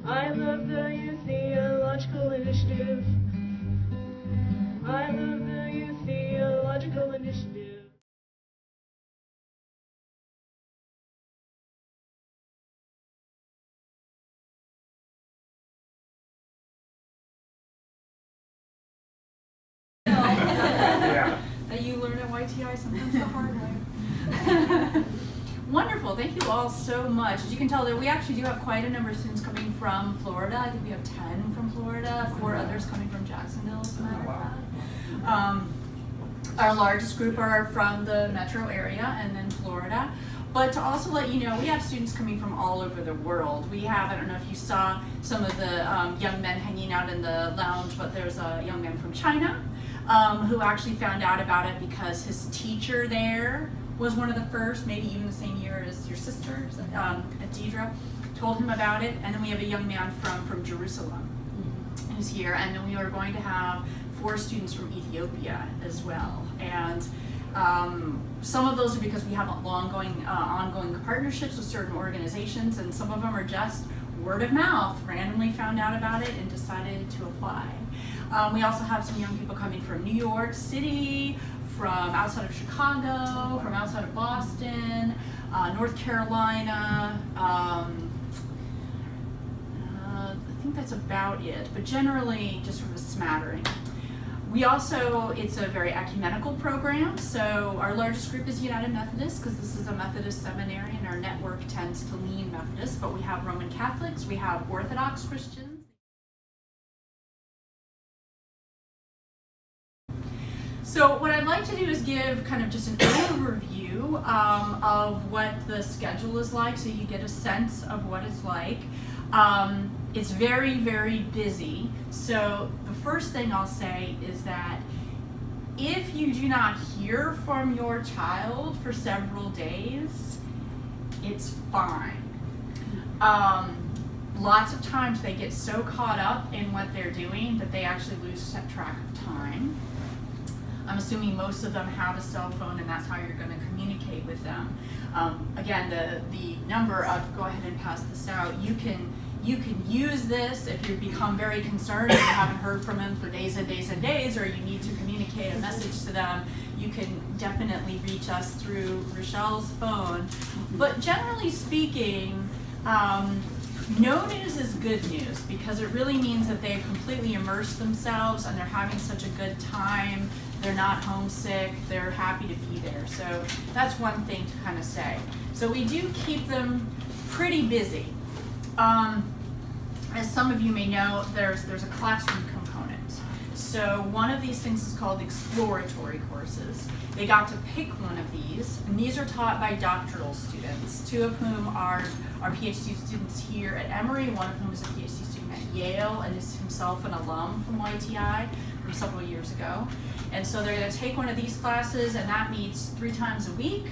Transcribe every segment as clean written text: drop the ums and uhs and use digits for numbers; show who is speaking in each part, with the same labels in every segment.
Speaker 1: I love the Youth Theological Initiative. I love the Youth Theological Initiative.
Speaker 2: Yeah.
Speaker 3: That you learn at YTI sometimes the hard way. Wonderful, thank you all so much. As you can tell, that we actually do have quite a number of students coming from Florida. I think we have 10 from Florida, 4 others coming from Jacksonville, as a matter of fact. Our largest group are from the metro area and then Florida. But to also let you know, we have students coming from all over the world. We have, I don't know if you saw some of the young men hanging out in the lounge, but there's a young man from China who actually found out about it because his teacher there was one of the first, maybe even the same year as your sister, Deidre, told him about it. And then we have a young man from Jerusalem who's here. And then we are going to have 4 students from Ethiopia as well. And some of those are because we have ongoing partnerships with certain organizations, and some of them are just word of mouth, randomly found out about it and decided to apply. We also have some young people coming from New York City, from outside of Chicago, from outside of Boston, North Carolina. I think that's about it, but generally just sort of a smattering. We also, it's a very ecumenical program, so our largest group is United Methodist, because this is a Methodist seminary and our network tends to lean Methodist, but we have Roman Catholics, we have Orthodox Christians. So what I'd like to do is give kind of just an overview of what the schedule is like, so you get a sense of what it's like. It's very, very busy. So the first thing I'll say is that if you do not hear from your child for several days, it's fine. Lots of times they get so caught up in what they're doing that they actually lose track of time. I'm assuming most of them have a cell phone and that's how you're going to communicate with them. Again, the number of, go ahead and pass this out, you can use this if you become very concerned and you haven't heard from them for days and days and days, or you need to communicate a message to them. You can definitely reach us through Rochelle's phone. But generally speaking, no news is good news, because it really means that they've completely immersed themselves and they're having such a good time. They're not homesick, they're happy to be there. So that's one thing to kind of say. So we do keep them pretty busy. As some of you may know, there's a classroom component. So one of these things is called exploratory courses. They got to pick one of these, and these are taught by doctoral students, 2 of whom are PhD students here at Emory, one of whom is a PhD student at Yale and is himself an alum from YTI from several years ago. And so they're going to take one of these classes, and that meets 3 times a week,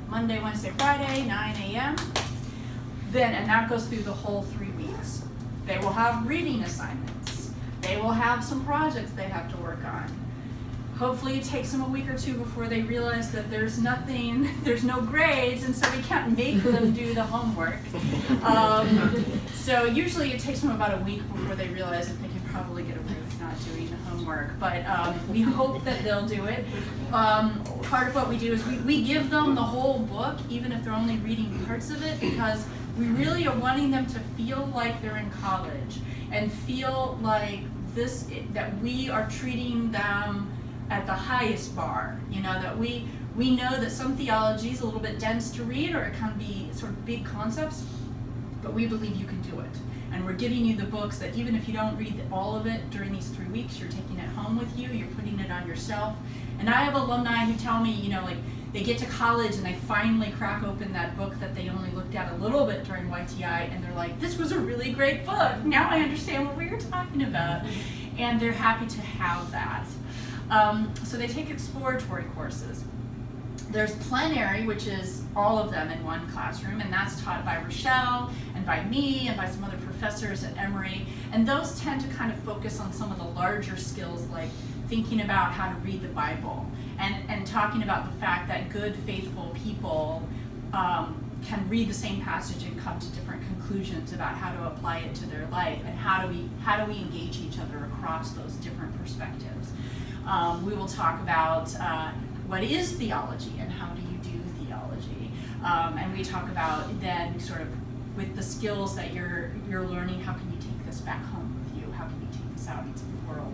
Speaker 3: Monday, Wednesday, Friday, 9 a.m. And that goes through the whole 3 weeks. They will have reading assignments. They will have some projects they have to work on. Hopefully it takes them a week or 2 before they realize that there's no grades, and so we can't make them do the homework. So usually it takes them about a week before they realize that they can probably get away with not doing the homework. But we hope that they'll do it. Part of what we do is we give them the whole book, even if they're only reading parts of it, because we really are wanting them to feel like they're in college and feel like that we are treating them at the highest bar. You know, that we know that some theology is a little bit dense to read, or it can be sort of big concepts, but we believe you can do it. And we're giving you the books that even if you don't read all of it during these 3 weeks, you're taking it home with you, you're putting it on yourself. And I have alumni who tell me, you know, like, they get to college and they finally crack open that book that they only looked at a little bit during YTI, and they're like, this was a really great book. Now I understand what we were talking about. And they're happy to have that. So they take exploratory courses. There's plenary, which is all of them in one classroom, and that's taught by Rochelle and by me and by some other professors at Emory. And those tend to kind of focus on some of the larger skills, like thinking about how to read the Bible and talking about the fact that good, faithful people can read the same passage and come to different conclusions about how to apply it to their life, and how do we engage each other across those different perspectives. We will talk about what is theology and how do you do theology, and we talk about then sort of with the skills that you're learning, how can you take this back home with you? How can you take this out into the world?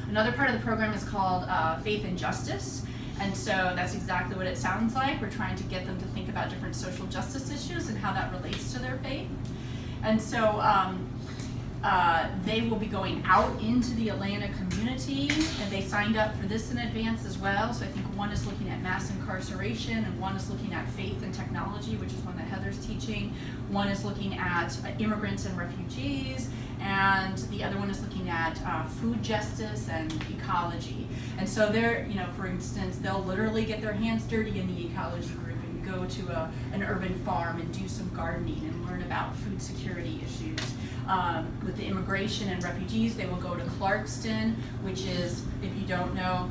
Speaker 3: Another part of the program is called Faith and Justice. And so that's exactly what it sounds like. We're trying to get them to think about different social justice issues and how that relates to their faith. And so they will be going out into the Atlanta community, and they signed up for this in advance as well. So I think one is looking at mass incarceration, and one is looking at faith and technology, which is one that Heather's teaching. One is looking at immigrants and refugees, and the other one is looking at food justice and ecology. And so they're, for instance, they'll literally get their hands dirty in the ecology group and go to an urban farm and do some gardening and learn about food security issues. With the immigration and refugees, they will go to Clarkston, which is, if you don't know,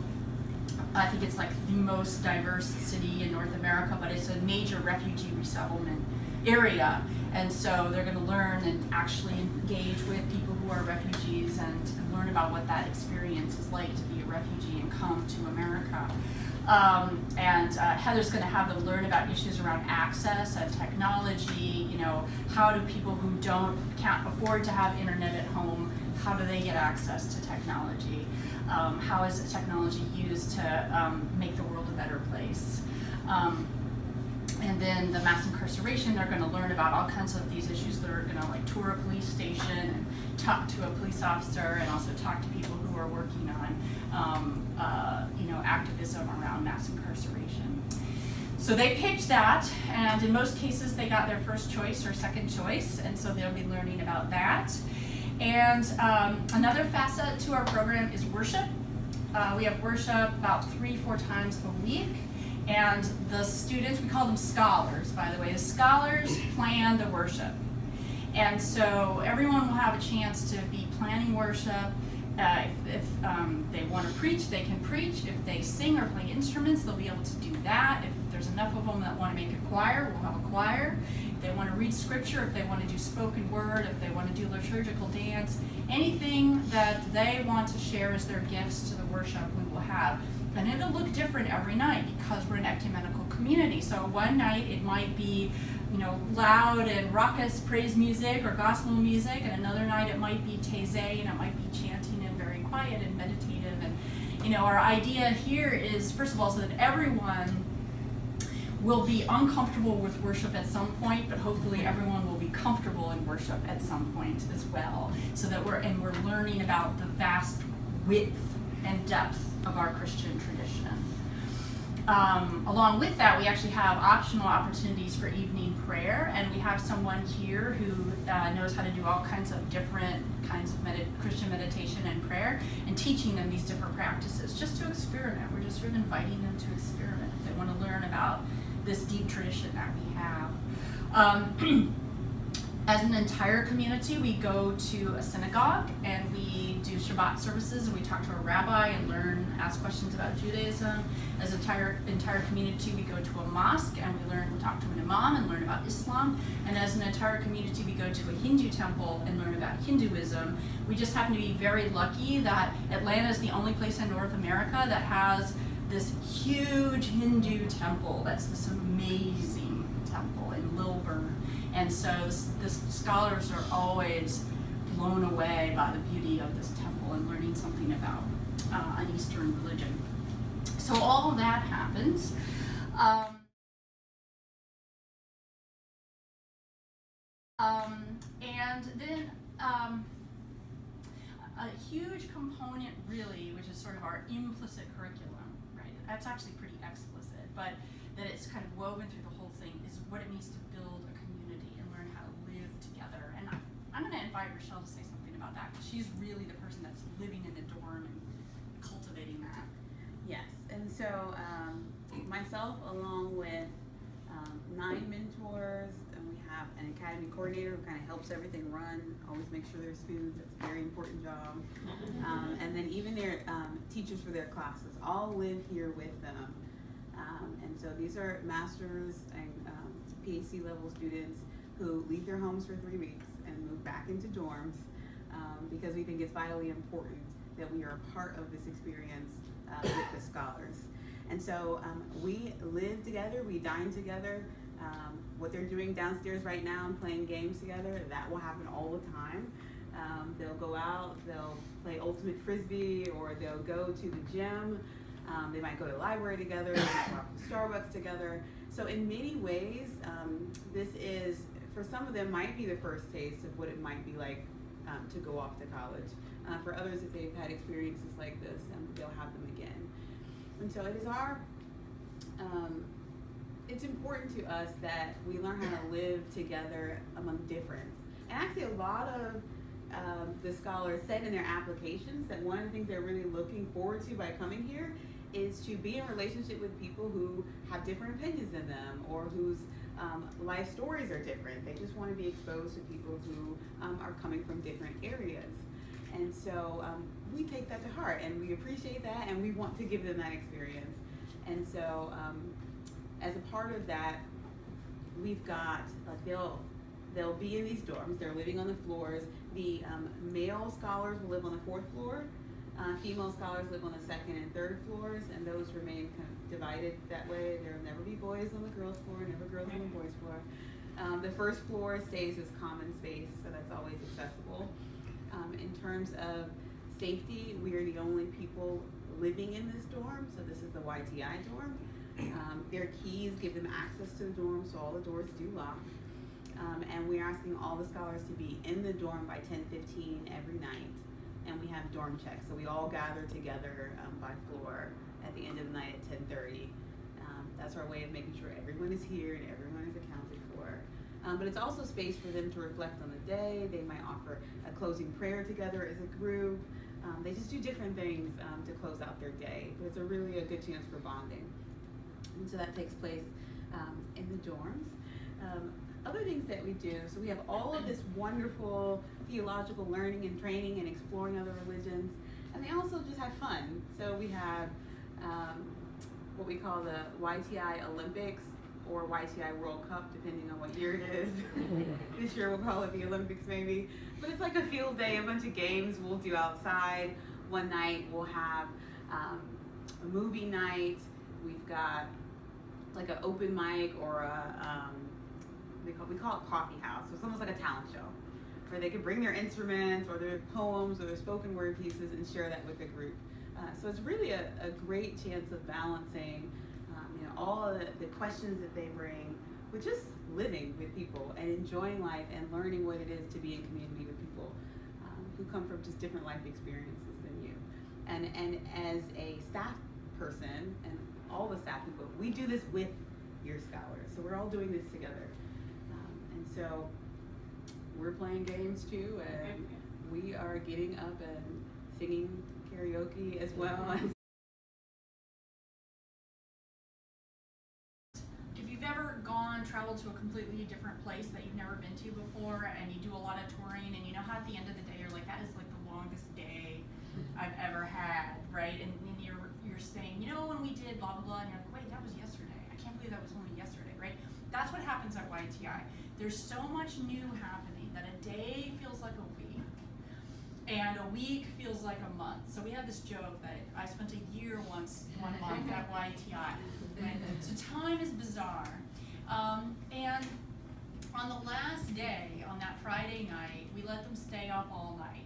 Speaker 3: I think it's like the most diverse city in North America, but it's a major refugee resettlement area. And so they're going to learn and actually engage with people who are refugees and learn about what that experience is like to be a refugee and come to America. Heather's going to have them learn about issues around access and technology. How do people who can't afford to have internet at home, how do they get access to technology? How is technology used to make the world a better place? And then the mass incarceration, they're going to learn about all kinds of these issues. They're going to tour a police station and talk to a police officer, and also talk to people who are working on activism around mass incarceration. So they picked that, and in most cases they got their first choice or second choice, and so they'll be learning about that. And another facet to our program is worship. We have worship about 3-4 times a week. And the students, we call them scholars, by the way. The scholars plan the worship. And so everyone will have a chance to be planning worship. If they want to preach, they can preach. If they sing or play instruments, they'll be able to do that. If there's enough of them that want to make a choir, we'll have a choir. If they want to read scripture, if they want to do spoken word, if they want to do liturgical dance, anything that they want to share as their gifts to the worship, we will have. And it'll look different every night because we're an ecumenical community. So one night it might be, loud and raucous praise music or gospel music, and another night it might be taizé, and it might be chanting and very quiet and meditative. And our idea here is, first of all, so that everyone will be uncomfortable with worship at some point, but hopefully everyone will be comfortable in worship at some point as well. So that we're learning about the vast width and depth of our Christian tradition. Along with that, we actually have optional opportunities for evening prayer, and we have someone here who knows how to do all kinds of different kinds of Christian meditation and prayer, and teaching them these different practices just to experiment. We're just sort of inviting them to experiment if they want to learn about this deep tradition that we have. As an entire community, we go to a synagogue and we do Shabbat services, and we talk to a rabbi and ask questions about Judaism. As an entire community, we go to a mosque and we talk to an imam and learn about Islam. And as an entire community, we go to a Hindu temple and learn about Hinduism. We just happen to be very lucky that Atlanta is the only place in North America that has this huge Hindu temple. That's this amazing temple in Lilburn. And so the scholars are always blown away by the beauty of this temple and learning something about an Eastern religion. So all of that happens. And then a huge component really, which is sort of our implicit curriculum, right? That's actually pretty explicit, but that it's kind of woven through the whole thing, is what it means to build a community and learn how to live together. And I'm going to invite Rochelle to say something about that, because she's really the person that's living in the dorm and cultivating that.
Speaker 4: Yes, and so myself, along with 9 mentors, and we have an academy coordinator who kind of helps everything run, always make sure there's food. That's a very important job. And then even their teachers for their classes all live here with them. And so these are master's and PhD level students who leave their homes for 3 weeks and move back into dorms because we think it's vitally important that we are a part of this experience with the scholars. And so we live together, we dine together. What they're doing downstairs right now and playing games together, that will happen all the time. They'll go out, they'll play ultimate frisbee, or they'll go to the gym. They might go to the library together, they might walk to Starbucks together. So in many ways, this is, for some of them, might be the first taste of what it might be like to go off to college. For others, if they've had experiences like this, they'll have them again. And so it is it's important to us that we learn how to live together among difference. And actually a lot of the scholars said in their applications that one of the things they're really looking forward to by coming here is to be in relationship with people who have different opinions than them, or whose life stories are different. They just want to be exposed to people who are coming from different areas. And so we take that to heart, and we appreciate that, and we want to give them that experience. And so as a part of that, we've got, like, they'll be in these dorms, they're living on the floors. The male scholars will live on the 4th floor, female scholars live on the 2nd and 3rd floors, and those remain kind of divided that way. There will never be boys on the girls' floor, never girls on the boys' floor. The 1st floor stays as common space, so that's always accessible. In terms of safety, we are the only people living in this dorm, so this is the YTI dorm. Their keys give them access to the dorm, so all the doors do lock. And we're asking all the scholars to be in the dorm by 10:15 every night. And we have dorm checks, so we all gather together by floor at the end of the night at 10:30. That's our way of making sure everyone is here and everyone is accounted for. But it's also space for them to reflect on the day. They might offer a closing prayer together as a group. They just do different things to close out their day. But it's really a good chance for bonding. And so that takes place in the dorms. Other things that we do, so we have all of this wonderful theological learning and training and exploring other religions, and they also just have fun. So we have what we call the YTI Olympics, or YTI World Cup, depending on what year it is. This year we'll call it the Olympics maybe. But it's like a field day, a bunch of games we'll do outside. One night we'll have a movie night. We've got like an open mic, or we call it coffee house. So it's almost like a talent show, where they can bring their instruments or their poems or their spoken word pieces and share that with the group. So it's really a great chance of balancing all of the questions that they bring with just living with people and enjoying life and learning what it is to be in community with people who come from just different life experiences than you. And as a staff person, and all the staff people, we do this with your scholars. So we're all doing this together. And so we're playing games too, and we are getting up and singing karaoke as well.
Speaker 3: If you've ever traveled to a completely different place that you've never been to before, and you do a lot of touring, and you know how at the end of the day you're like, that is like the longest day I've ever had, right? And you're saying, when we did blah blah blah, and you're like, wait, that was yesterday. I can't believe that was only yesterday, right? That's what happens at YTI. There's so much new happening that a day feels like a week, and a week feels like a month. So we have this joke that I spent a year one month at YTI. Right? So time is bizarre. And on the last day, on that Friday night, we let them stay up all night.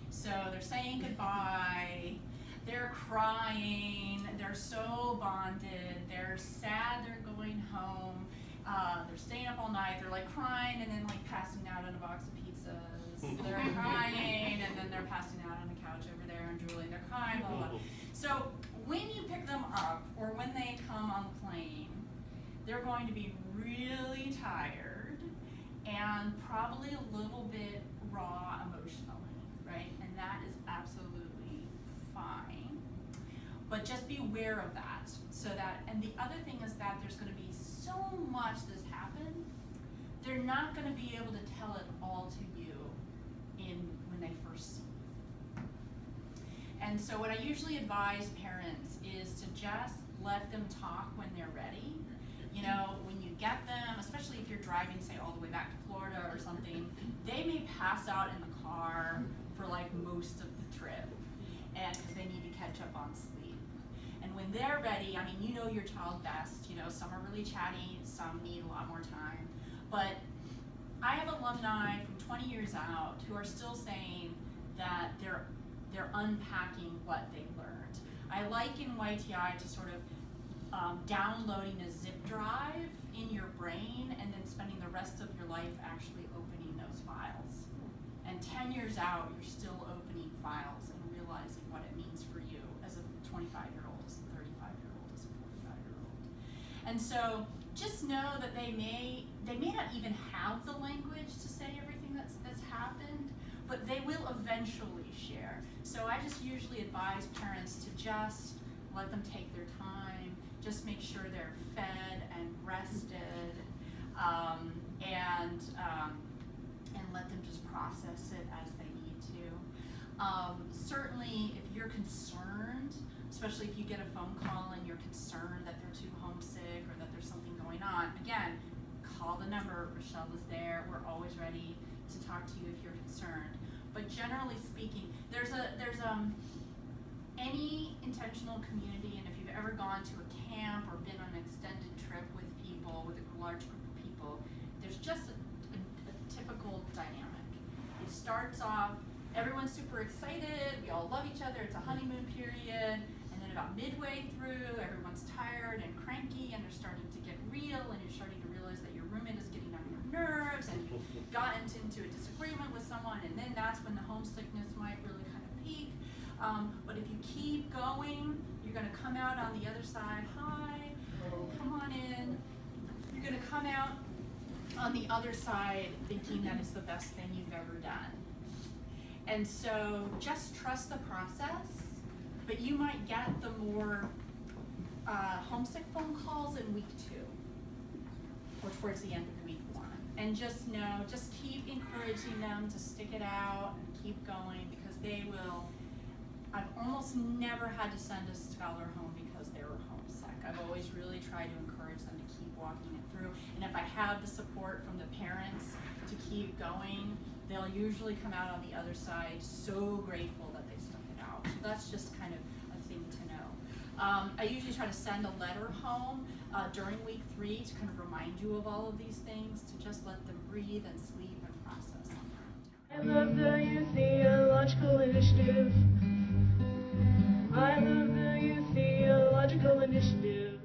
Speaker 3: So they're saying goodbye, they're crying, they're so bonded, they're sad they're going home, they're staying up all night, they're like crying and then like passing out on a box of pizzas. They're crying and then they're passing out on the couch over there and drooling, they're crying, blah, blah, blah. So when you pick them up or when they come on the plane, they're going to be really tired and probably a little bit raw emotionally, right? And that is absolutely fine. But just be aware of that. And the other thing is that there's going to be so much that's happened, they're not going to be able to tell it all to you when they first see you. And so what I usually advise parents is to just let them talk when they're ready. You know, when you get them, especially if you're driving, say, all the way back to Florida or something, they may pass out in the car for like most of the trip, and because they need to catch up on sleep. And when they're ready, I mean, you know your child best. You know, some are really chatty, some need a lot more time. But I have alumni from 20 years out who are still saying that they're unpacking what they learned. I liken YTI to sort of downloading a zip drive in your brain and then spending the rest of your life actually opening those files. And 10 years out, you're still opening files and realizing what it means for you as a 25-year-old, as a 35-year-old, as a 45-year-old. And so just know that they may not even have the language to say everything that's happened, but they will eventually share. So I just usually advise parents to just let them take their time, just make sure they're fed and rested, and let them just process it as they need to. Certainly, if you're concerned, especially if you get a phone call and you're concerned that they're too homesick or that there's something going on, again, call the number. Rochelle is there. We're always ready to talk to you if you're concerned. But generally speaking, there's any intentional community, and if you've ever gone to a camp or been on an extended trip with people, with a large group of people, there's just a typical dynamic. It starts off, everyone's super excited, we all love each other, it's a honeymoon period, and then about midway through, everyone's tired and cranky, and they're starting to get real, and you're starting to realize that your roommate is getting on your nerves, and you've gotten into a disagreement with someone, and then that's when the homesickness might really kind of peak. But if you keep going, you're going to come out on the other side. Hi, come on in. You're going to come out on the other side thinking that it's the best thing you've ever done. And so just trust the process, but you might get the more homesick phone calls in week 2 or towards the end of week 1. And just know, just keep encouraging them to stick it out and keep going, because they will. I've almost never had to send a scholar home because they were homesick. I've always really tried to encourage them to keep walking it through. And if I have the support from the parents to keep going, they'll usually come out on the other side so grateful that they stuck it out. So that's just kind of a thing to know. I usually try to send a letter home during week 3 to kind of remind you of all of these things, to just let them breathe and sleep and process on their own time.
Speaker 1: I love the youth theological initiative. I love the youth theological initiative.